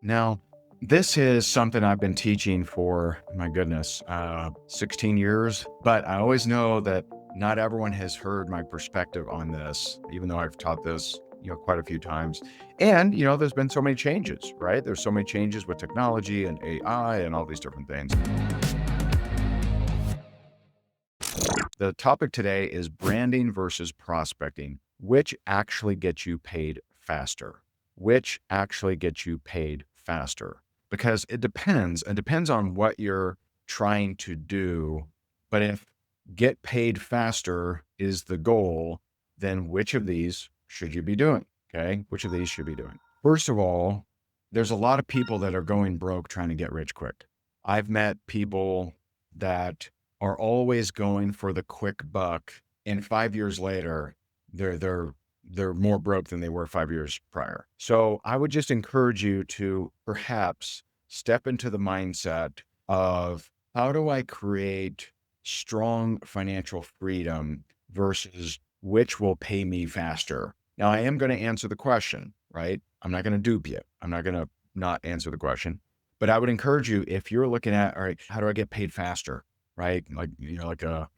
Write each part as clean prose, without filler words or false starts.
Now, this is something I've been teaching for, my goodness, 16 years, but I always know that not everyone has heard my perspective on this, even though I've taught this, quite a few times. And, there's been so many changes, right? There's so many changes with technology and AI and all these different things. The topic today is branding versus prospecting. Which actually gets you paid faster? Which actually gets you paid faster? Because it depends. It depends on what you're trying to do. But if get paid faster is the goal, then which of these should you be doing? Okay. Which of these should you be doing? First of all, there's a lot of people that are going broke trying to get rich quick. I've met people that are always going for the quick buck, and 5 years later, they're more broke than they were 5 years prior. So I would just encourage you to perhaps step into the mindset of how do I create strong financial freedom versus which will pay me faster. Now, I am going to answer the question, right? I'm not going to dupe you. I'm not going to not answer the question. But I would encourage you, if you're looking at, all right, how do I get paid faster? Right? Like, like a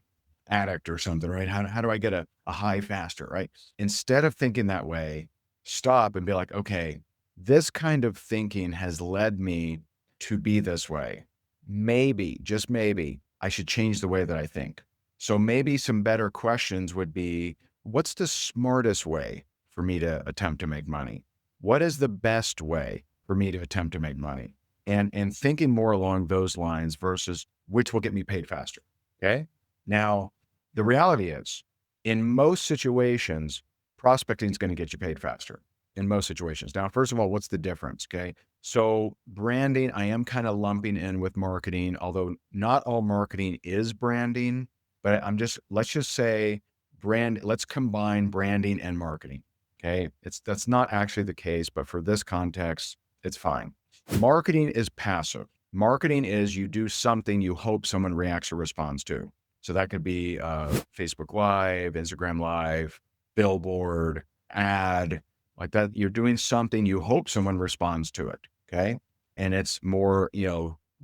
addict or something, right? How do I get a high faster, right? Instead of thinking that way, stop and be like, okay, this kind of thinking has led me to be this way. Maybe, just maybe, I should change the way that I think. So maybe some better questions would be, what's the smartest way for me to attempt to make money? What is the best way for me to attempt to make money? And thinking more along those lines versus which will get me paid faster. Okay. Now, the reality is, in most situations, prospecting is going to get you paid faster in most situations. Now, first of all, what's the difference? Okay. So, branding, I am kind of lumping in with marketing, although not all marketing is branding, but let's just say let's combine branding and marketing. Okay. That's not actually the case, but for this context, it's fine. Marketing is passive. Marketing is you do something you hope someone reacts or responds to. So that could be Facebook Live, Instagram Live, billboard, ad, like that. You're doing something you hope someone responds to it. Okay. And it's more,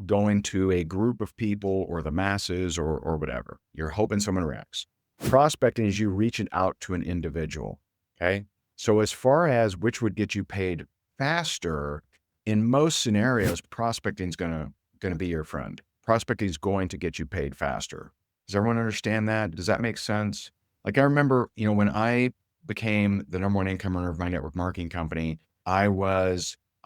going to a group of people or the masses or whatever. You're hoping someone reacts. Prospecting is you reaching out to an individual. Okay. So as far as which would get you paid faster, in most scenarios, prospecting is gonna be your friend. Prospecting is going to get you paid faster. Does everyone understand that? Does that make sense? Like I remember, when I became the number one income earner of my network marketing company, I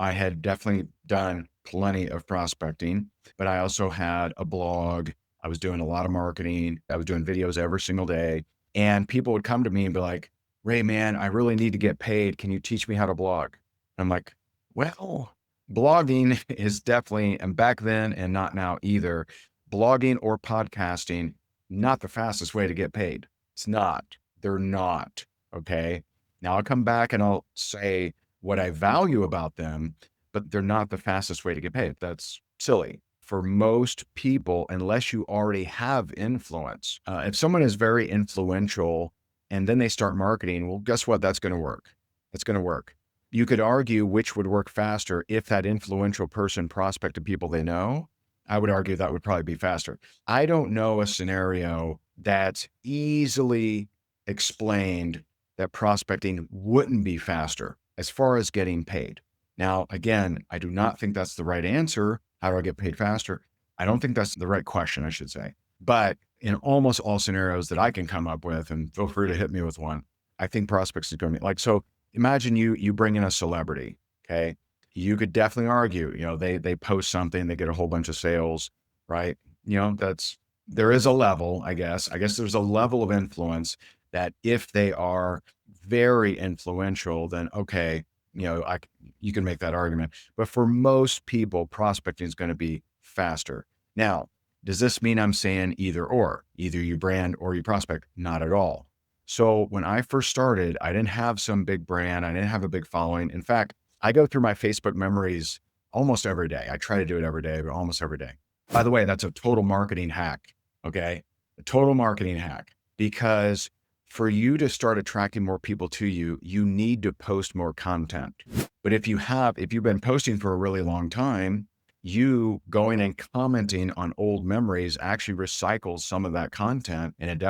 had definitely done plenty of prospecting, but I also had a blog. I was doing a lot of marketing. I was doing videos every single day. And people would come to me and be like, Ray, man, I really need to get paid. Can you teach me how to blog? I'm like, well, blogging is definitely, and back then and not now either, blogging or podcasting, not the fastest way to get paid. It's not. They're not. Okay. Now I'll come back and I'll say what I value about them, but they're not the fastest way to get paid. That's silly. For most people, unless you already have influence, if someone is very influential and then they start marketing, well, guess what? That's going to work. That's going to work. You could argue which would work faster if that influential person prospected people they know. I would argue that would probably be faster. I don't know a scenario that's easily explained that prospecting wouldn't be faster as far as getting paid. Now, again, I do not think that's the right answer. How do I get paid faster? I don't think that's the right question, I should say. But in almost all scenarios that I can come up with, and feel free to hit me with one, I think prospects is going to be like, so imagine you bring in a celebrity, okay? You could definitely argue, they post something, they get a whole bunch of sales, right? There is a level, I guess. I guess there's a level of influence that if they are very influential, then okay, you can make that argument. But for most people, prospecting is going to be faster. Now, does this mean I'm saying either or? Either you brand or you prospect? Not at all. So when I first started, I didn't have some big brand. I didn't have a big following. In fact, I go through my Facebook memories almost every day. I try to do it every day, but almost every day. By the way, that's a total marketing hack. Okay. A total marketing hack, because For you to start attracting more people to you, you need to post more content. But if you've been posting for a really long time, you going and commenting on old memories actually recycles some of that content. And it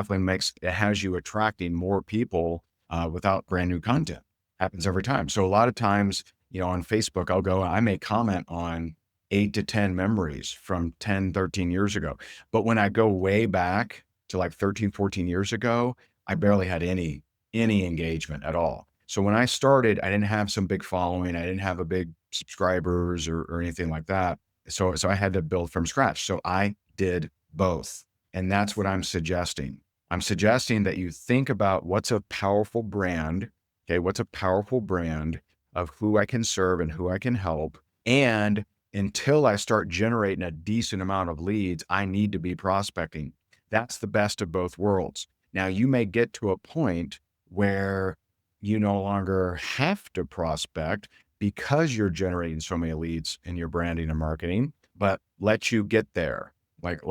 has you attracting more people without brand new content. Happens every time. So a lot of times, on Facebook, I may comment on 8 to 10 memories from 10, 13 years ago. But when I go way back to like 13, 14 years ago, I barely had any engagement at all. So when I started, I didn't have some big following. I didn't have a big subscribers or anything like that. So I had to build from scratch. So I did both. And that's what I'm suggesting. I'm suggesting that you think about what's a powerful brand. Okay. What's a powerful brand of who I can serve and who I can help. And until I start generating a decent amount of leads, I need to be prospecting. That's the best of both worlds. Now, you may get to a point where you no longer have to prospect because you're generating so many leads in your branding and marketing, but let you get there, like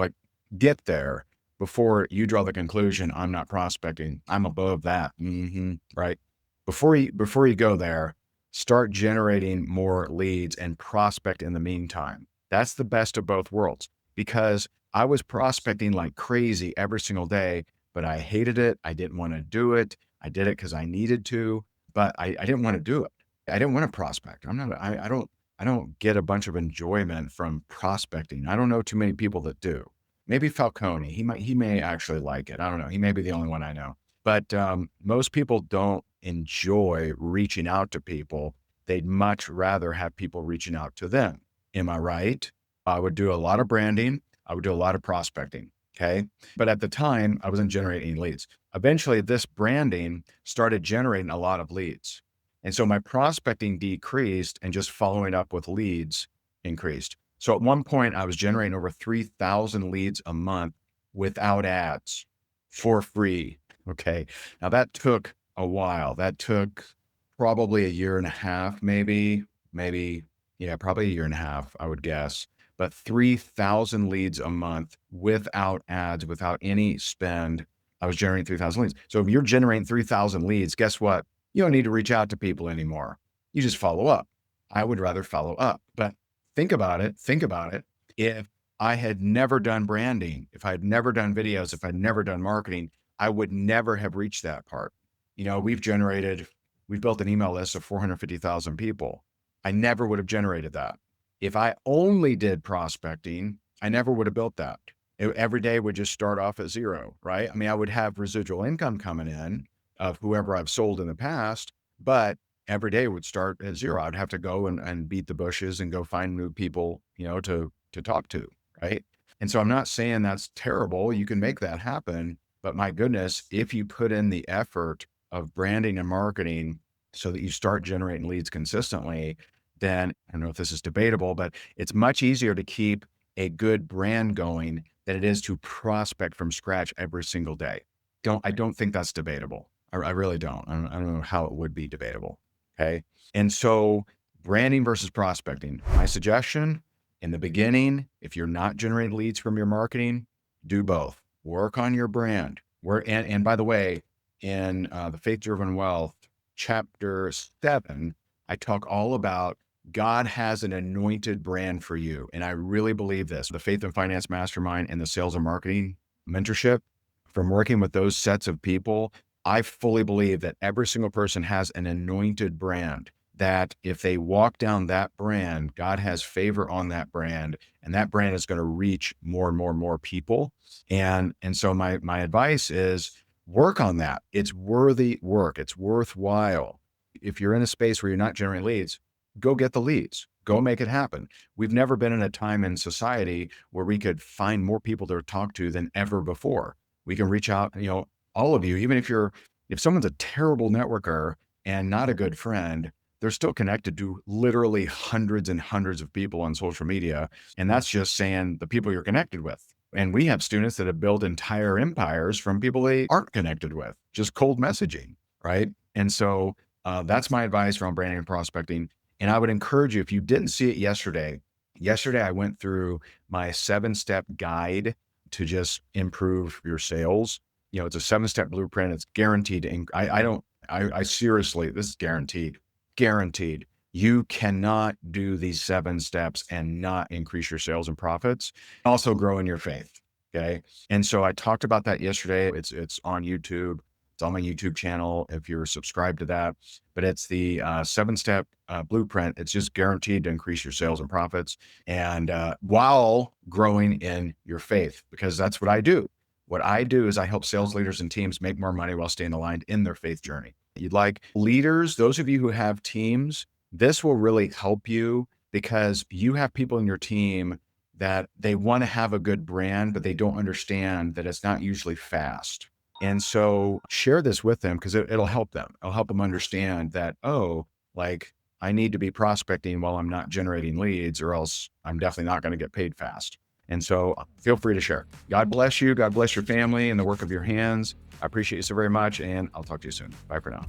get there before you draw the conclusion, I'm not prospecting, I'm above that. Right. Before you go there, start generating more leads and prospect in the meantime. That's the best of both worlds, because I was prospecting like crazy every single day, but I hated it. I didn't want to do it. I did it because I needed to, but I didn't want to do it. I didn't want to prospect. I don't get a bunch of enjoyment from prospecting. I don't know too many people that do. Maybe Falcone, he may actually like it. I don't know. He may be the only one I know. But most people don't enjoy reaching out to people. They'd much rather have people reaching out to them. Am I right? I would do a lot of branding. I would do a lot of prospecting. Okay. But at the time, I wasn't generating leads. Eventually, this branding started generating a lot of leads. And so my prospecting decreased and just following up with leads increased. So at one point, I was generating over 3,000 leads a month without ads for free. Okay. Now that took a while. That took probably a year and a half, probably a year and a half, I would guess. But 3,000 leads a month without ads, without any spend, I was generating 3,000 leads. So if you're generating 3,000 leads, guess what? You don't need to reach out to people anymore. You just follow up. I would rather follow up. But think about it. If I had never done branding, if I had never done videos, if I'd never done marketing, I would never have reached that part. We've built an email list of 450,000 people. I never would have generated that. If I only did prospecting, I never would have built that. Every day would just start off at zero, right? I mean, I would have residual income coming in of whoever I've sold in the past, but every day would start at zero. I'd have to go and beat the bushes and go find new people, to talk to, right? And so I'm not saying that's terrible. You can make that happen, but my goodness, if you put in the effort of branding and marketing so that you start generating leads consistently, then I don't know if this is debatable, but it's much easier to keep a good brand going than it is to prospect from scratch every single day. I don't think that's debatable. I really don't. I don't know how it would be debatable. Okay. And so branding versus prospecting, my suggestion in the beginning, if you're not generating leads from your marketing, do both. Work on your brand. And by the way, in the Faith Driven Wealth, chapter 7, I talk all about God has an anointed brand for you. And I really believe this. The Faith and Finance Mastermind and the Sales and Marketing Mentorship, from working with those sets of people, I fully believe that every single person has an anointed brand, that if they walk down that brand, God has favor on that brand, and that brand is going to reach more and more and more people. And so my advice is work on that. It's worthy work. It's worthwhile. If you're in a space where you're not generating leads, go get the leads. Go make it happen. We've never been in a time in society where we could find more people to talk to than ever before. We can reach out, all of you, even if someone's a terrible networker and not a good friend, they're still connected to literally hundreds and hundreds of people on social media. And that's just saying the people you're connected with. And we have students that have built entire empires from people they aren't connected with, just cold messaging, right? And so that's my advice around branding and prospecting. And I would encourage you, if you didn't see it yesterday I went through my 7-step guide to just improve your sales. It's a 7-step blueprint. It's guaranteed to, I seriously, this is guaranteed. You cannot do these 7 steps and not increase your sales and profits, also grow in your faith. Okay. And so I talked about that yesterday. It's on YouTube. It's on my YouTube channel if you're subscribed to that. But it's the 7-step blueprint. It's just guaranteed to increase your sales and profits, and while growing in your faith, because that's what I do. What I do is I help sales leaders and teams make more money while staying aligned in their faith journey. You'd like leaders, those of you who have teams, this will really help you, because you have people in your team that they want to have a good brand, but they don't understand that it's not usually fast. And so share this with them, because it'll help them. It'll help them understand that, oh, like, I need to be prospecting while I'm not generating leads, or else I'm definitely not going to get paid fast. And so feel free to share. God bless you. God bless your family and the work of your hands. I appreciate you so very much. And I'll talk to you soon. Bye for now.